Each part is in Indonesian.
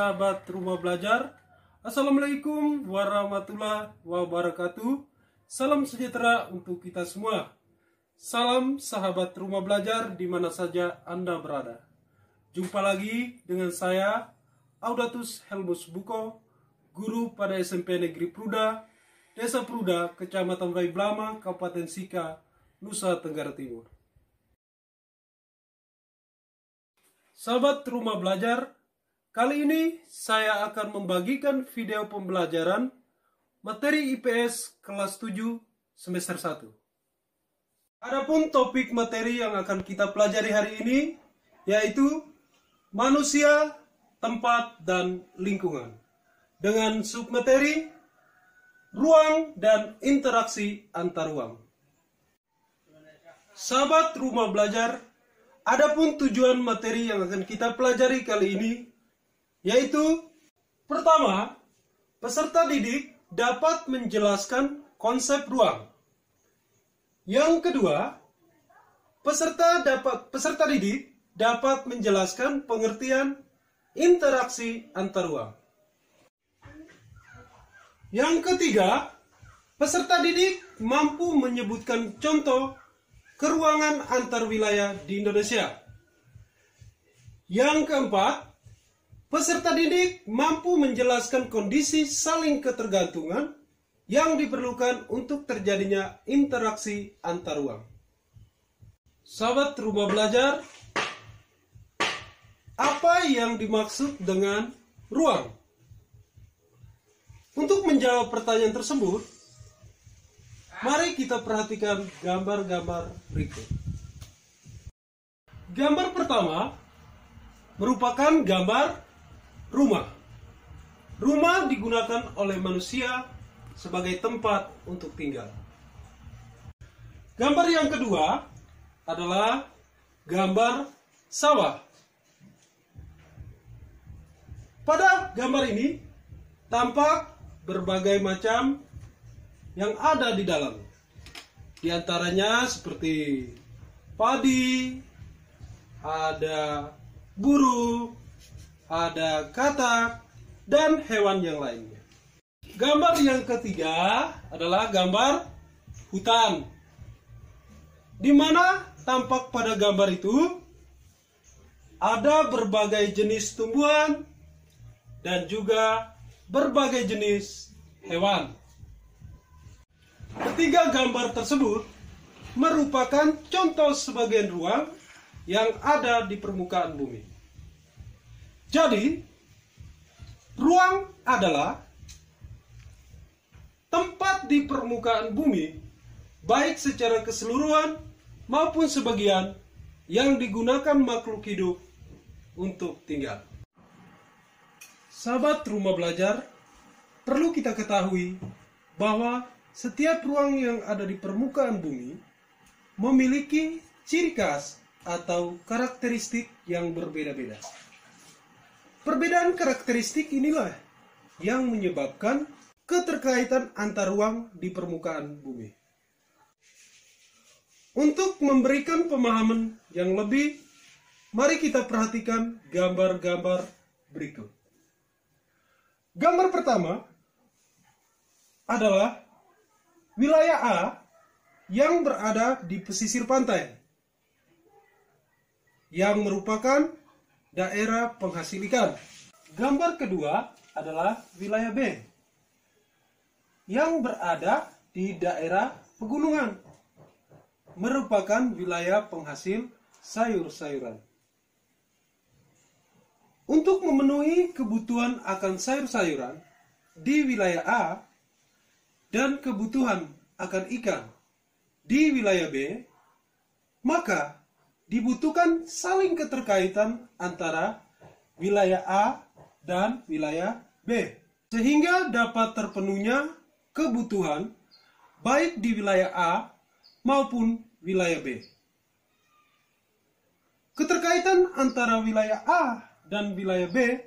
sahabat rumah belajar. Assalamualaikum warahmatullahi wabarakatuh. Salam sejahtera untuk kita semua. Salam sahabat rumah belajar di mana saja Anda berada. Jumpa lagi dengan saya, Audatus Helmus Buko, guru pada SMP Negeri Pruda, Desa Pruda, Kecamatan Baiblama, Kabupaten Sika, Nusa Tenggara Timur. Sahabat rumah belajar, kali ini saya akan membagikan video pembelajaran materi IPS kelas 7 semester 1. Adapun topik materi yang akan kita pelajari hari ini yaitu manusia, tempat, dan lingkungan. Dengan submateri ruang dan interaksi antar ruang. Sahabat rumah belajar, adapun tujuan materi yang akan kita pelajari kali ini yaitu pertama, peserta didik dapat menjelaskan konsep ruang. Yang kedua, peserta didik dapat menjelaskan pengertian interaksi antar ruang. Yang ketiga, peserta didik mampu menyebutkan contoh keruangan antar wilayah di Indonesia. Yang keempat, peserta didik mampu menjelaskan kondisi saling ketergantungan yang diperlukan untuk terjadinya interaksi antar ruang. Sahabat rumah belajar, apa yang dimaksud dengan ruang? Untuk menjawab pertanyaan tersebut, mari kita perhatikan gambar-gambar berikut. Gambar pertama merupakan gambar rumah. Rumah digunakan oleh manusia sebagai tempat untuk tinggal. Gambar yang kedua adalah gambar sawah. Pada gambar ini tampak berbagai macam yang ada di dalam. Di antaranya seperti padi, ada burung, ada katak, dan hewan yang lainnya. Gambar yang ketiga adalah gambar hutan, di mana tampak pada gambar itu ada berbagai jenis tumbuhan dan juga berbagai jenis hewan. Ketiga gambar tersebut merupakan contoh sebagian ruang yang ada di permukaan bumi. Jadi, ruang adalah tempat di permukaan bumi, baik secara keseluruhan maupun sebagian, yang digunakan makhluk hidup untuk tinggal. Sahabat rumah belajar, perlu kita ketahui bahwa setiap ruang yang ada di permukaan bumi memiliki ciri khas atau karakteristik yang berbeda-beda. Perbedaan karakteristik inilah yang menyebabkan keterkaitan antar ruang di permukaan bumi. Untuk memberikan pemahaman yang lebih, mari kita perhatikan gambar-gambar berikut. Gambar pertama adalah wilayah A yang berada di pesisir pantai, yang merupakan daerah penghasil ikan. Gambar kedua adalah wilayah B yang berada di daerah pegunungan, merupakan wilayah penghasil sayur-sayuran. Untuk memenuhi kebutuhan akan sayur-sayuran di wilayah A dan kebutuhan akan ikan di wilayah B, maka dibutuhkan saling keterkaitan antara wilayah A dan wilayah B, sehingga dapat terpenuhnya kebutuhan baik di wilayah A maupun wilayah B. Keterkaitan antara wilayah A dan wilayah B,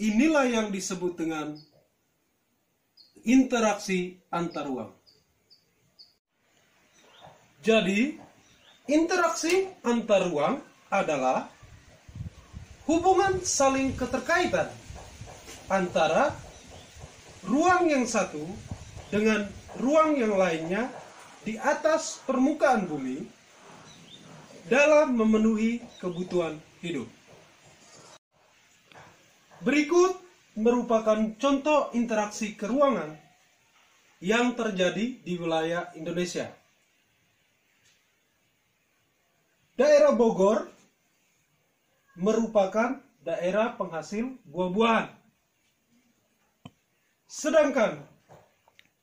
inilah yang disebut dengan interaksi antar ruang. Jadi, interaksi antar ruang adalah hubungan saling keterkaitan antara ruang yang satu dengan ruang yang lainnya di atas permukaan bumi dalam memenuhi kebutuhan hidup. Berikut merupakan contoh interaksi keruangan yang terjadi di wilayah Indonesia. Daerah Bogor merupakan daerah penghasil buah-buahan. Sedangkan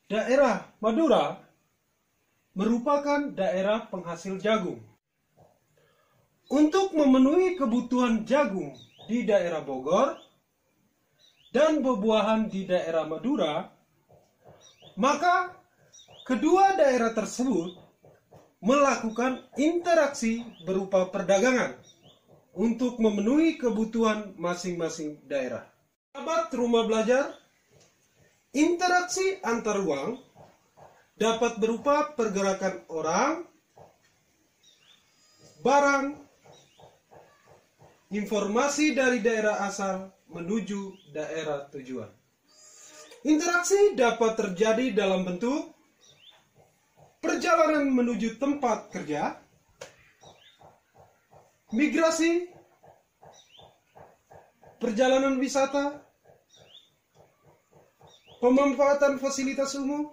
daerah Madura merupakan daerah penghasil jagung. Untuk memenuhi kebutuhan jagung di daerah Bogor dan buah-buahan di daerah Madura, maka kedua daerah tersebut melakukan interaksi berupa perdagangan untuk memenuhi kebutuhan masing-masing daerah. Sahabat rumah belajar, interaksi antar ruang dapat berupa pergerakan orang, barang, informasi dari daerah asal menuju daerah tujuan. Interaksi dapat terjadi dalam bentuk perjalanan menuju tempat kerja, migrasi, perjalanan wisata, pemanfaatan fasilitas umum,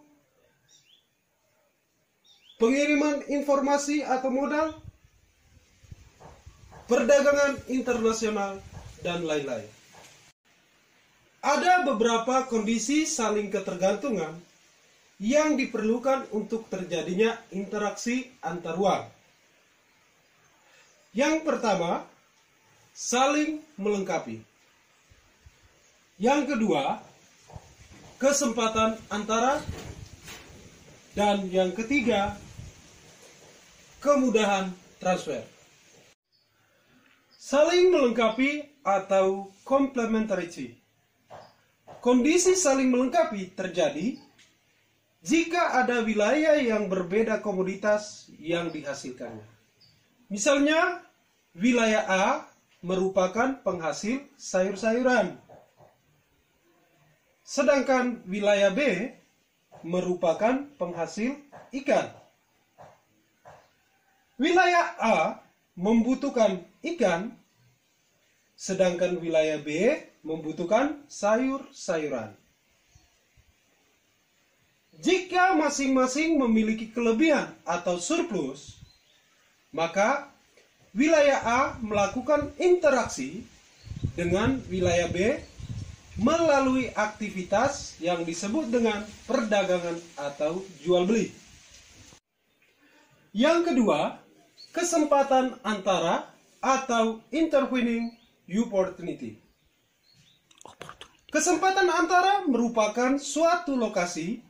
pengiriman informasi atau modal, perdagangan internasional, dan lain-lain. Ada beberapa kondisi saling ketergantungan yang diperlukan untuk terjadinya interaksi antar ruang. Yang pertama, saling melengkapi. Yang kedua, kesempatan antara. Dan yang ketiga, kemudahan transfer. Saling melengkapi atau complementarity. Kondisi saling melengkapi terjadi jika ada wilayah yang berbeda komoditas yang dihasilkannya. Misalnya, wilayah A merupakan penghasil sayur-sayuran, sedangkan wilayah B merupakan penghasil ikan. Wilayah A membutuhkan ikan, sedangkan wilayah B membutuhkan sayur-sayuran. Jika masing-masing memiliki kelebihan atau surplus, maka wilayah A melakukan interaksi dengan wilayah B melalui aktivitas yang disebut dengan perdagangan atau jual beli. Yang kedua, kesempatan antara atau intervening opportunity. Kesempatan antara merupakan suatu lokasi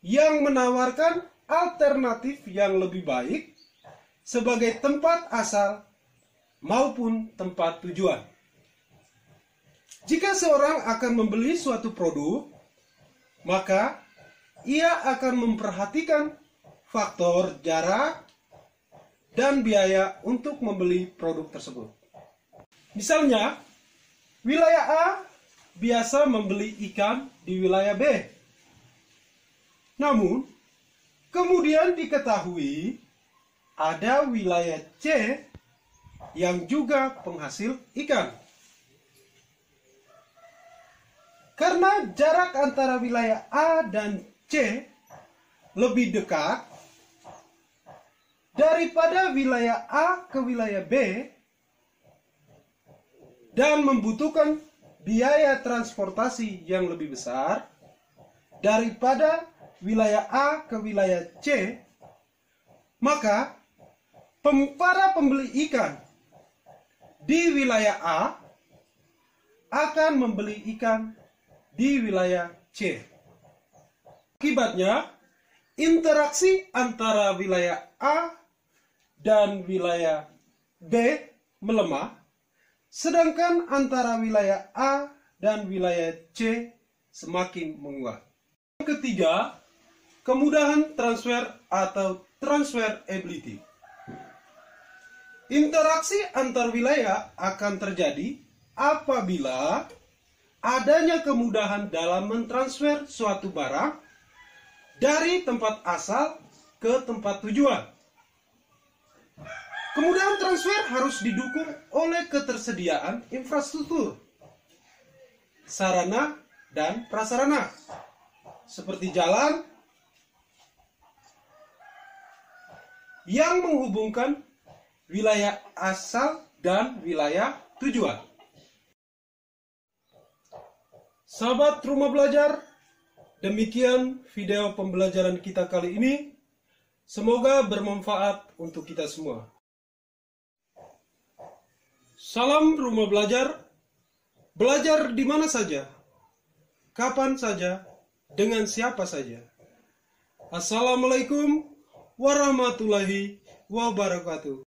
yang menawarkan alternatif yang lebih baik sebagai tempat asal maupun tempat tujuan. Jika seorang akan membeli suatu produk, maka ia akan memperhatikan faktor jarak dan biaya untuk membeli produk tersebut. Misalnya, wilayah A biasa membeli ikan di wilayah B. Namun, kemudian diketahui ada wilayah C yang juga penghasil ikan. Karena jarak antara wilayah A dan C lebih dekat daripada wilayah A ke wilayah B dan membutuhkan biaya transportasi yang lebih besar daripada wilayah A ke wilayah C, maka para pembeli ikan di wilayah A akan membeli ikan di wilayah C. Akibatnya, interaksi antara wilayah A dan wilayah B melemah, sedangkan antara wilayah A dan wilayah C semakin menguat. Yang ketiga, kemudahan transfer atau transferability. Interaksi antar wilayah akan terjadi apabila adanya kemudahan dalam mentransfer suatu barang dari tempat asal ke tempat tujuan. Kemudahan transfer harus didukung oleh ketersediaan infrastruktur, sarana dan prasarana, seperti jalan yang menghubungkan wilayah asal dan wilayah tujuan. Sahabat Rumah Belajar, demikian video pembelajaran kita kali ini. Semoga bermanfaat untuk kita semua. Salam Rumah Belajar, belajar di mana saja, kapan saja, dengan siapa saja. Assalamualaikum warahmatullahi wabarakatuh.